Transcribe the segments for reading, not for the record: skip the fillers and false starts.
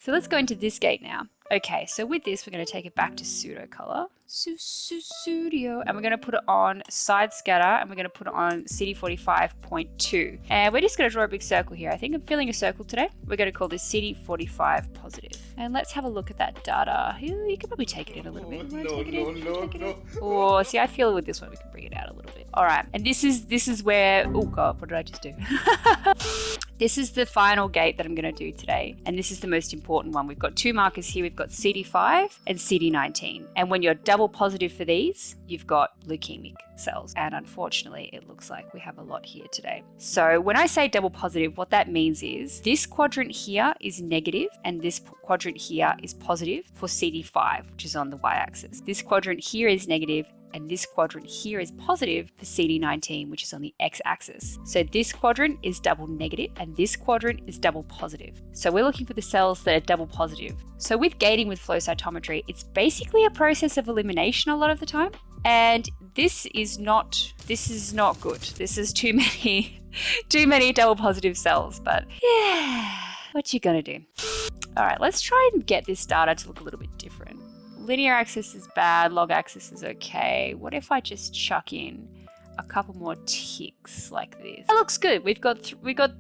So let's go into this gate now. Okay, so with this, we're going to take it back to pseudo color. Studio. And we're going to put it on side scatter, and we're going to put it on CD45.2. And we're just going to draw a big circle here. I think I'm filling a circle today. We're going to call this CD45 positive. And let's have a look at that data. You can probably take it in a little bit. No. Oh, see, I feel with this one, we can bring it out a little bit. All right, and this is where, oh God, what did I just do? This is the final gate that I'm going to do today, and this is the most important one. We've got two markers here. We've got CD5 and CD19, and when you're double positive for these, you've got leukemic cells, and unfortunately, it looks like we have a lot here today. So when I say double positive, what that means is this quadrant here is negative, and this quadrant here is positive for CD5, which is on the y-axis. This quadrant here is negative, and this quadrant here is positive for CD19, which is on the x-axis. So this quadrant is double negative, and this quadrant is double positive. So we're looking for the cells that are double positive. So with gating with flow cytometry, it's basically a process of elimination a lot of the time. And this is not good. This is too many double positive cells, but yeah, what you gonna do? All right, let's try and get this data to look a little bit different. Linear axis is bad, log axis is okay. What if I just chuck in a couple more ticks like this? That looks good. We've got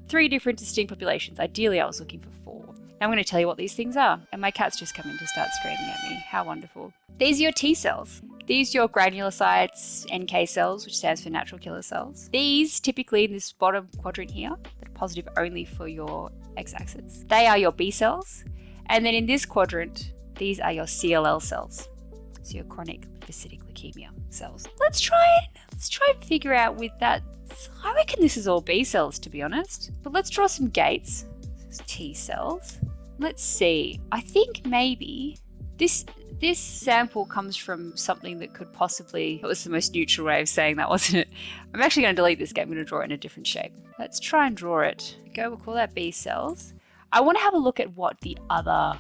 three different distinct populations. Ideally, I was looking for 4. Now I'm going to tell you what these things are. And my cat's just come in to start screaming at me. How wonderful. These are your T cells. These are your granulocytes, NK cells, which stands for natural killer cells. These, typically in this bottom quadrant here, that are positive only for your x-axis. They are your B cells. And then in this quadrant, these are your CLL cells, so your chronic lymphocytic leukemia cells. Let's try and figure out with that. I reckon this is all B cells, to be honest. But let's draw some gates. This is T cells. Let's see. I think maybe this sample comes from something that could possibly. That was the most neutral way of saying that, wasn't it? I'm actually going to delete this game. I'm going to draw it in a different shape. Let's try and draw it. We'll call that B cells. I want to have a look at what the other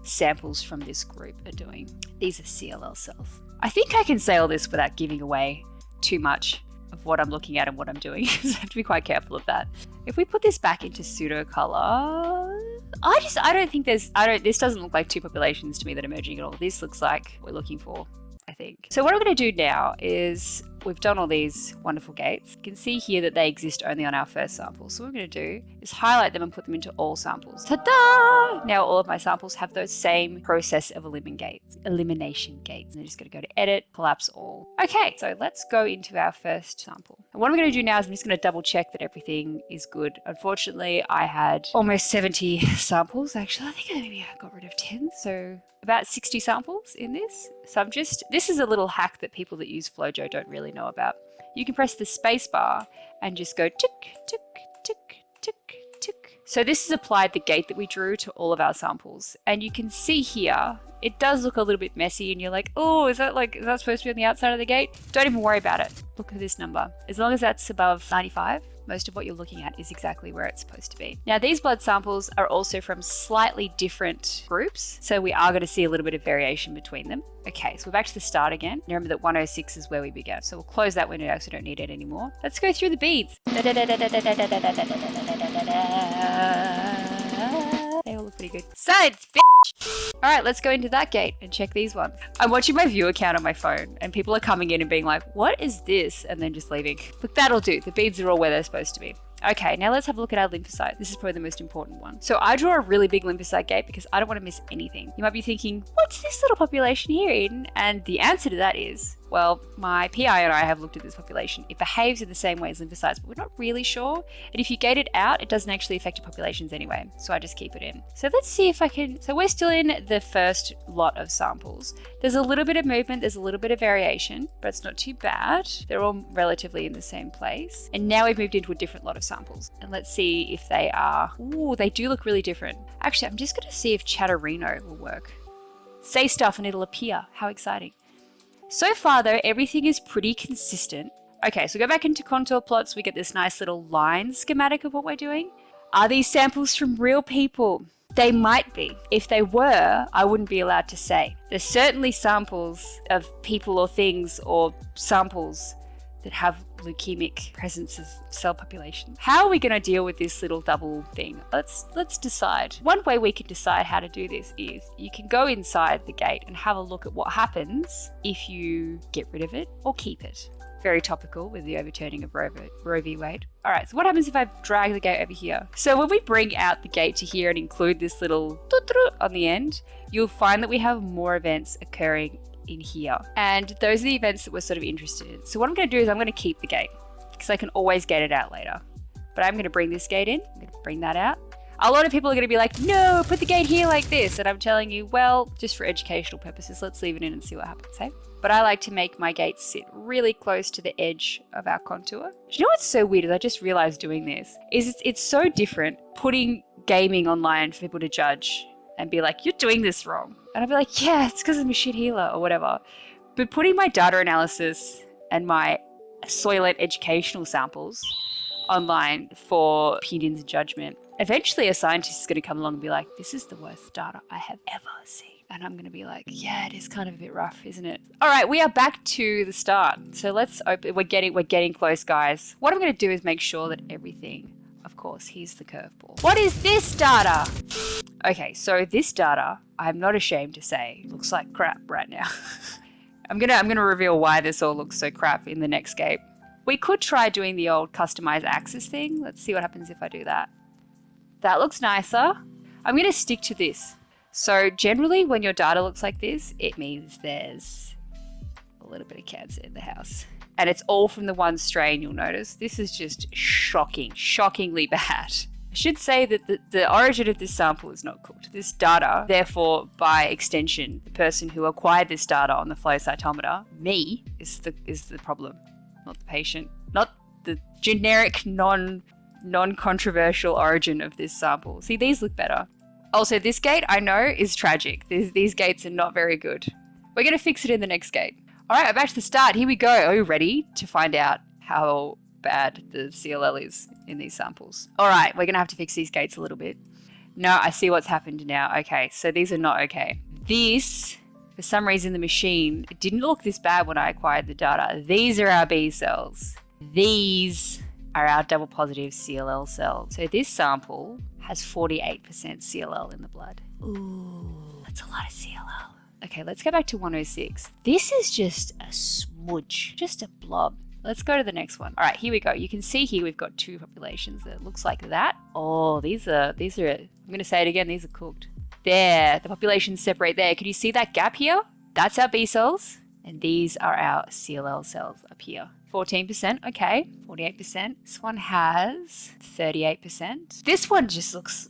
samples from this group are doing. These are CLL cells. I think I can say all this without giving away too much of what I'm looking at and what I'm doing, so I have to be quite careful of that. If we put this back into pseudo color, I don't think this doesn't look like two populations to me that are merging at all. This looks like what we're looking for, I think. So what I'm going to do now is, we've done all these wonderful gates. You can see here that they exist only on our first sample. So what we're going to do is highlight them and put them into all samples. Ta-da! Now all of my samples have those same process of elimination gates. And I'm just going to go to edit, collapse all. Okay, so let's go into our first sample. And what I'm going to do now is I'm just going to double check that everything is good. Unfortunately, I had almost 70 samples. Actually, I think maybe I got rid of 10. So about 60 samples in this. So this is a little hack that people that use FlowJo don't really know about. You can press the space bar and just go tick, tick, tick, tick, tick. So this has applied the gate that we drew to all of our samples. And you can see here, it does look a little bit messy and you're like, oh, is that supposed to be on the outside of the gate? Don't even worry about it. Look at this number. As long as that's above 95, most of what you're looking at is exactly where it's supposed to be. Now, these blood samples are also from slightly different groups, so we are going to see a little bit of variation between them. Okay, so we're back to the start again. Now remember that 106 is where we began. So we'll close that window because we don't need it anymore. Let's go through the beads. They all look pretty good. Science, bitch! All right, let's go into that gate and check these ones. I'm watching my view account on my phone and people are coming in and being like, what is this? And then just leaving. Look, that'll do. The beads are all where they're supposed to be. Okay, now let's have a look at our lymphocyte. This is probably the most important one. So I draw a really big lymphocyte gate because I don't want to miss anything. You might be thinking, what's this little population here, Eden? And the answer to that is, well, my PI and I have looked at this population. It behaves in the same way as lymphocytes, but we're not really sure. And if you gate it out, it doesn't actually affect your populations anyway. So I just keep it in. So let's see if I can, so we're still in the first lot of samples. There's a little bit of movement, there's a little bit of variation, but it's not too bad. They're all relatively in the same place. And now we've moved into a different lot of samples. And let's see if they are, ooh, they do look really different. Actually, I'm just gonna see if Chatterino will work. Say stuff and it'll appear. How exciting. So far though, everything is pretty consistent. Okay, so go back into contour plots, we get this nice little line schematic of what we're doing. Are these samples from real people? They might be. If they were, I wouldn't be allowed to say. There's certainly samples of people or things or samples that have leukemic presences, cell population. How are we going to deal with this little double thing? Let's decide. One way we can decide how to do this is you can go inside the gate and have a look at what happens if you get rid of it or keep it. Very topical with the overturning of Roe v. Wade. All right, so what happens if I drag the gate over here? So when we bring out the gate to here and include this little on the end, you'll find that we have more events occurring in here. And those are the events that we're sort of interested in. So what I'm going to do is I'm going to keep the gate because I can always get it out later. But I'm going to bring this gate in. I'm going to bring that out. A lot of people are going to be like, no, put the gate here like this. And I'm telling you, well, just for educational purposes, let's leave it in and see what happens, hey? But I like to make my gates sit really close to the edge of our contour. You know what's so weird is I just realized doing this is it's so different putting gaming online for people to judge and be like, you're doing this wrong. And I'd be like, yeah, it's because I'm a shit healer or whatever. But putting my data analysis and my Soylent educational samples online for opinions and judgment, eventually a scientist is going to come along and be like, this is the worst data I have ever seen. And I'm going to be like, yeah, it is kind of a bit rough, isn't it? All right, we are back to the start. So let's open, we're getting close, guys. What I'm going to do is make sure that everything, of course, here's the curveball. What is this data? Okay, so this data, I'm not ashamed to say, looks like crap right now. I'm gonna reveal why this all looks so crap in the next gate. We could try doing the old customize axis thing. Let's see what happens if I do that. That looks nicer. I'm gonna stick to this. So generally when your data looks like this, it means there's a little bit of cancer in the house. And it's all from the one strain, you'll notice. This is just shocking, shockingly bad. I should say that the origin of this sample is not cooked. This data, therefore, by extension, the person who acquired this data on the flow cytometer, me, is the problem, not the patient, not the generic, non-controversial origin of this sample. See, these look better. Also, this gate, I know, is tragic. These gates are not very good. We're going to fix it in the next gate. All right, back to the start. Here we go. Are you ready to find out how bad the CLL is in these samples? All right, we're going to have to fix these gates a little bit. No, I see what's happened now. Okay, so these are not okay. This, for some reason, the machine, it didn't look this bad when I acquired the data. These are our B cells. These are our double positive CLL cells. So this sample has 48% CLL in the blood. Ooh, that's a lot of CLL. Okay, let's go back to 106. This is just a smudge, just a blob. Let's go to the next one. All right, here we go. You can see here we've got two populations that looks like that. Oh, these are, I'm going to say it again, these are cooked. There, the populations separate there. Can you see that gap here? That's our B cells, and these are our CLL cells up here. 14%, okay, 48%. This one has 38%. This one just looks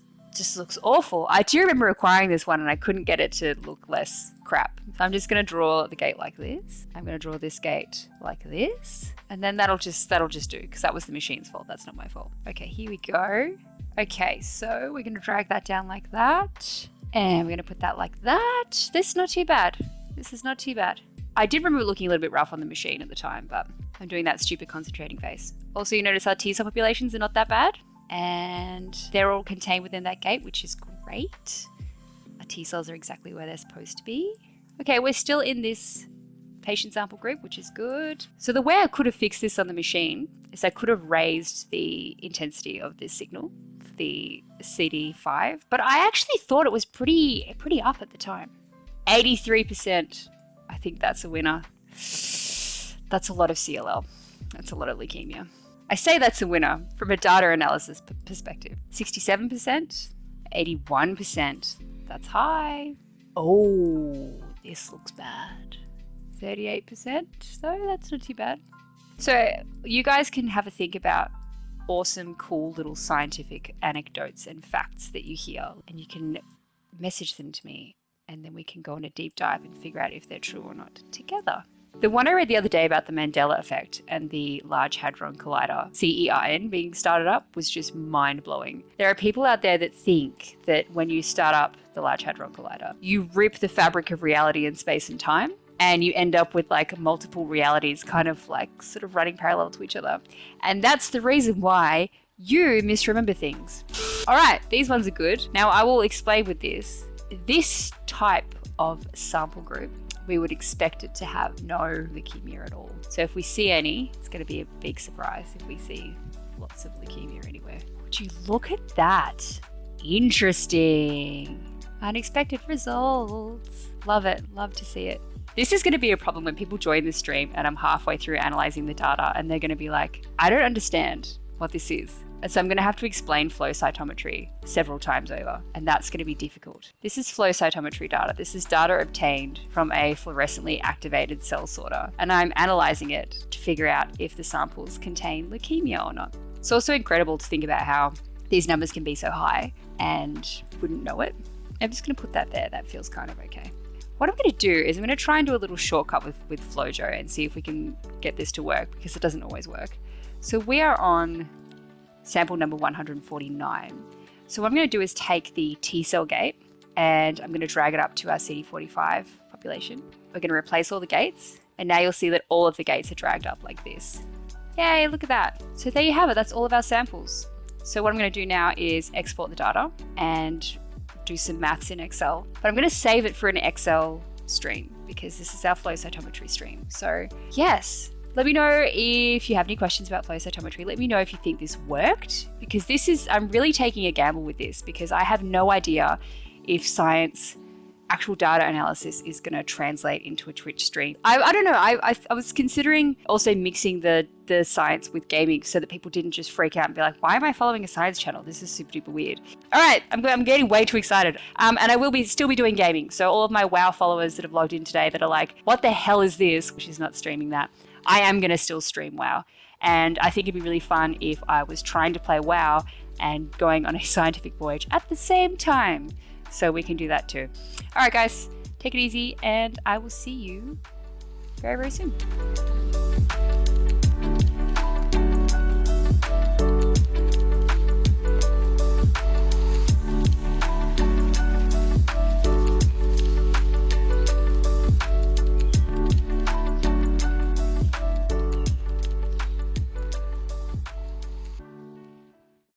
awful. I do remember acquiring this one and I couldn't get it to look less crap. So I'm just going to draw the gate like this. I'm going to draw this gate like this. And then that'll just do, because that was the machine's fault. That's not my fault. Okay, here we go. Okay, so we're going to drag that down like that. And we're going to put that like that. This is not too bad. This is not too bad. I did remember looking a little bit rough on the machine at the time, but I'm doing that stupid concentrating face. Also, you notice our T cell populations are not that bad. And they're all contained within that gate, which is great. Our T cells are exactly where they're supposed to be. Okay, we're still in this patient sample group, which is good. So the way I could have fixed this on the machine is I could have raised the intensity of this signal, the CD5, but I actually thought it was pretty up at the time. 83%. I think that's a winner. That's a lot of CLL. That's a lot of leukemia. I say that's a winner from a data analysis perspective. 67%, 81%. That's high. Oh, this looks bad. 38%, so that's not too bad. So you guys can have a think about awesome, cool little scientific anecdotes and facts that you hear, and you can message them to me, and then we can go on a deep dive and figure out if they're true or not together. The one I read the other day about the Mandela effect and the Large Hadron Collider, CERN, being started up was just mind-blowing. There are people out there that think that when you start up the Large Hadron Collider, you rip the fabric of reality in space and time, and you end up with like multiple realities kind of like sort of running parallel to each other. And that's the reason why you misremember things. All right, these ones are good. Now I will explain with this. This type of sample group we would expect it to have no leukemia at all. So if we see any, it's going to be a big surprise if we see lots of leukemia anywhere. Would you look at that? Interesting. Unexpected results. Love it. Love to see it. This is going to be a problem when people join this stream and I'm halfway through analyzing the data and they're going to be like, I don't understand what this is. And so I'm going to have to explain flow cytometry several times over, and that's going to be difficult. This is flow cytometry data. This is data obtained from a fluorescently activated cell sorter, and I'm analyzing it to figure out if the samples contain leukemia or not. It's also incredible to think about how these numbers can be so high and wouldn't know it. I'm just going to put that there. That feels kind of okay. What I'm going to do is I'm going to try and do a little shortcut with FlowJo and see if we can get this to work, because it doesn't always work. So we are on sample number 149. So what I'm going to do is take the T cell gate and I'm going to drag it up to our CD45 population. We're going to replace all the gates, and now you'll see that all of the gates are dragged up like this. Yay, look at that. So there you have it. That's all of our samples. So what I'm going to do now is export the data and do some maths in Excel, but I'm going to save it for an Excel stream because this is our flow cytometry stream. So yes, let me know if you have any questions about flow cytometry. Let me know if you think this worked, because I'm really taking a gamble with this because I have no idea if science actual data analysis is going to translate into a Twitch stream. I don't know. I was considering also mixing the science with gaming so that people didn't just freak out and be like, why am I following a science channel? This is super duper weird. All right, I'm getting way too excited. And I will still be doing gaming. So all of my WoW followers that have logged in today that are like, what the hell is this? She's not streaming that. I am going to still stream WoW. And I think it'd be really fun if I was trying to play WoW and going on a scientific voyage at the same time. So we can do that too. All right, guys, take it easy, and I will see you very, very soon.